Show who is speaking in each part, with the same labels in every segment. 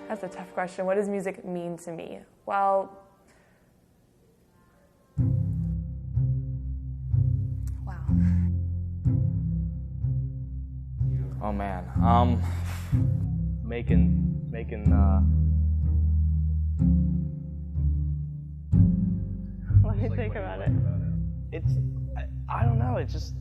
Speaker 1: That's a tough question. What does music mean to me? Well,
Speaker 2: wow.
Speaker 3: Oh man, making.
Speaker 4: Let me think about it.
Speaker 3: I don't know. It's just.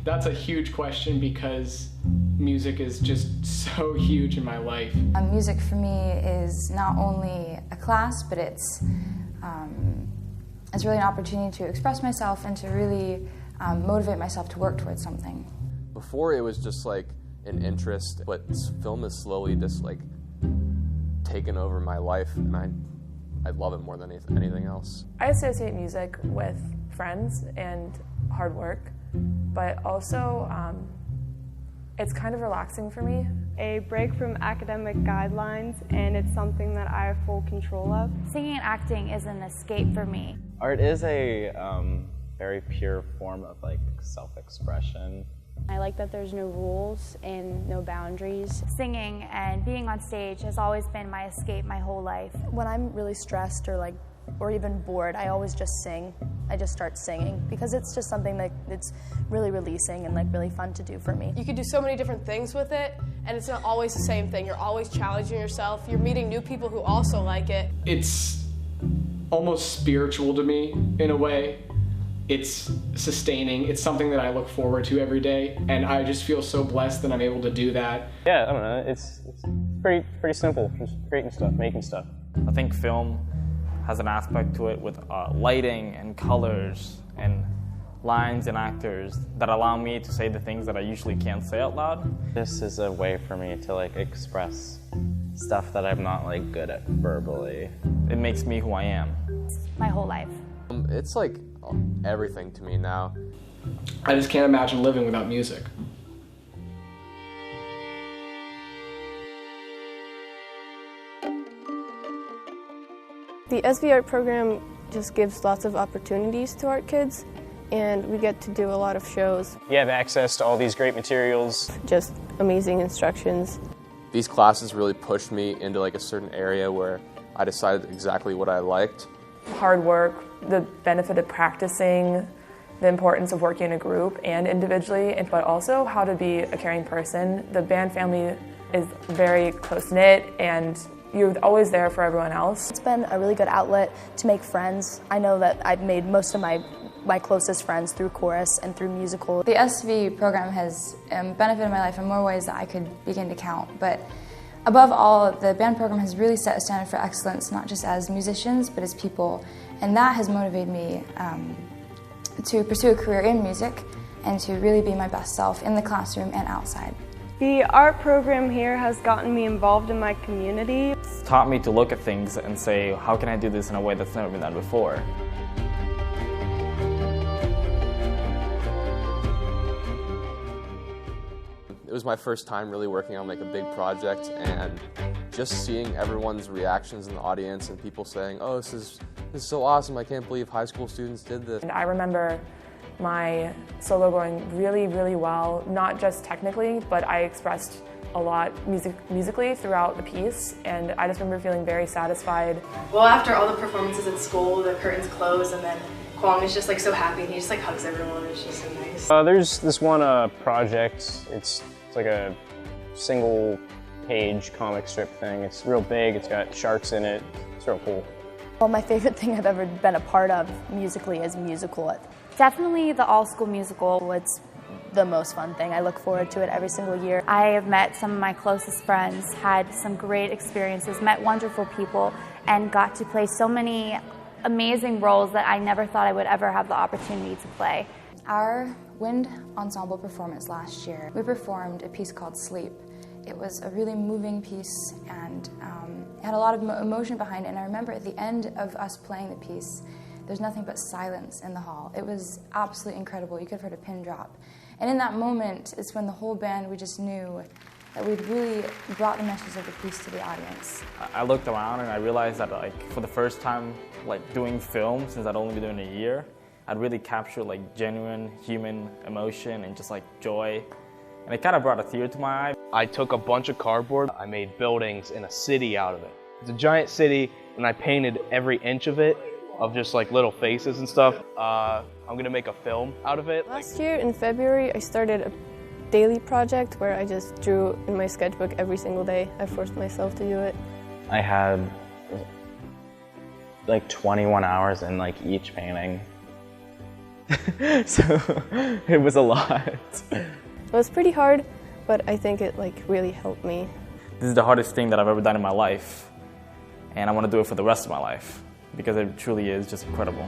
Speaker 5: That's a huge question because music is just so huge in my life.
Speaker 2: Music for me is not only a class, but it's really an opportunity to express myself and to really motivate myself to work towards something.
Speaker 6: Before it was just like an interest, but film is slowly just like taken over my life, and I love it more than anything else.
Speaker 1: I associate music with friends and hard work, but also it's kind of relaxing for me.
Speaker 4: A break from academic guidelines, and it's something that I have full control of.
Speaker 7: Singing and acting is an escape for me.
Speaker 8: Art is a very pure form of like self-expression.
Speaker 9: I like that there's no rules and no boundaries.
Speaker 7: Singing and being on stage has always been my escape my whole life.
Speaker 10: When I'm really stressed or even bored, I always just sing. I just start singing because it's just something that it's really releasing and like really fun to do for me.
Speaker 11: You can do so many different things with it, and it's not always the same thing. You're always challenging yourself. You're meeting new people who also like it.
Speaker 5: It's almost spiritual to me in a way. It's sustaining. It's something that I look forward to every day, and I just feel so blessed that I'm able to do that.
Speaker 8: Yeah, I don't know. It's pretty simple. Just creating stuff, making stuff.
Speaker 3: I think film has an aspect to it with lighting and colors and lines and actors that allow me to say the things that I usually can't say out loud.
Speaker 8: This is a way for me to like express stuff that I'm not like good at verbally.
Speaker 3: It makes me who I am.
Speaker 7: My whole life.
Speaker 6: It's like everything to me now.
Speaker 5: I just can't imagine living without music.
Speaker 11: The SV Art program just gives lots of opportunities to art kids, and we get to do a lot of shows.
Speaker 8: You have access to all these great materials.
Speaker 11: Just amazing instructions.
Speaker 6: These classes really pushed me into like a certain area where I decided exactly what I liked.
Speaker 1: Hard work, the benefit of practicing, the importance of working in a group and individually, but also how to be a caring person. The band family is very close-knit, and you're always there for everyone else.
Speaker 10: It's been a really good outlet to make friends. I know that I've made most of my closest friends through chorus and through musical.
Speaker 2: The SV program has benefited my life in more ways that I could begin to count, but above all, the band program has really set a standard for excellence, not just as musicians, but as people, and that has motivated me to pursue a career in music and to really be my best self in the classroom and outside.
Speaker 4: The art program here has gotten me involved in my community.
Speaker 3: It's taught me to look at things and say, how can I do this in a way that's never been done before?
Speaker 6: It was my first time really working on like a big project, and just seeing everyone's reactions in the audience and people saying, oh, this is so awesome, I can't believe high school students did this.
Speaker 1: And I remember my solo going really, really well, not just technically, but I expressed a lot musically throughout the piece, and I just remember feeling very satisfied.
Speaker 12: Well, after all the performances at school, the curtains close, and then Kwong is just like so happy, and he just like hugs everyone. It's just so nice.
Speaker 8: There's this one project. It's like a single page comic strip thing. It's real big. It's got sharks in it. It's real cool.
Speaker 10: Well, my favorite thing I've ever been a part of musically is musical.
Speaker 7: Definitely the all-school musical.
Speaker 10: It's the most fun thing. I look forward to it every single year.
Speaker 7: I have met some of my closest friends, had some great experiences, met wonderful people, and got to play so many amazing roles that I never thought I would ever have the opportunity to play.
Speaker 2: Our wind ensemble performance last year, we performed a piece called Sleep. It was a really moving piece, and it had a lot of emotion behind it, and I remember at the end of us playing the piece, there's nothing but silence in the hall. It was absolutely incredible. You could have heard a pin drop. And in that moment, it's when the whole band, we just knew that we'd really brought the message of the piece to the audience.
Speaker 3: I looked around and I realized that like for the first time like doing film, since I'd only been doing it a year, I'd really captured like genuine human emotion and just like joy. And it kind of brought a tear to my eye.
Speaker 13: I took a bunch of cardboard. I made buildings in a city out of it. It's a giant city, and I painted every inch of it, of just like little faces and stuff. I'm gonna make a film out of it.
Speaker 11: Last year in February, I started a daily project where I just drew in my sketchbook every single day. I forced myself to do it.
Speaker 14: I had like 21 hours in like each painting. So it was a lot.
Speaker 11: It was pretty hard, but I think it like really helped me.
Speaker 3: This is the hardest thing that I've ever done in my life, and I want to do it for the rest of my life because it truly is just incredible.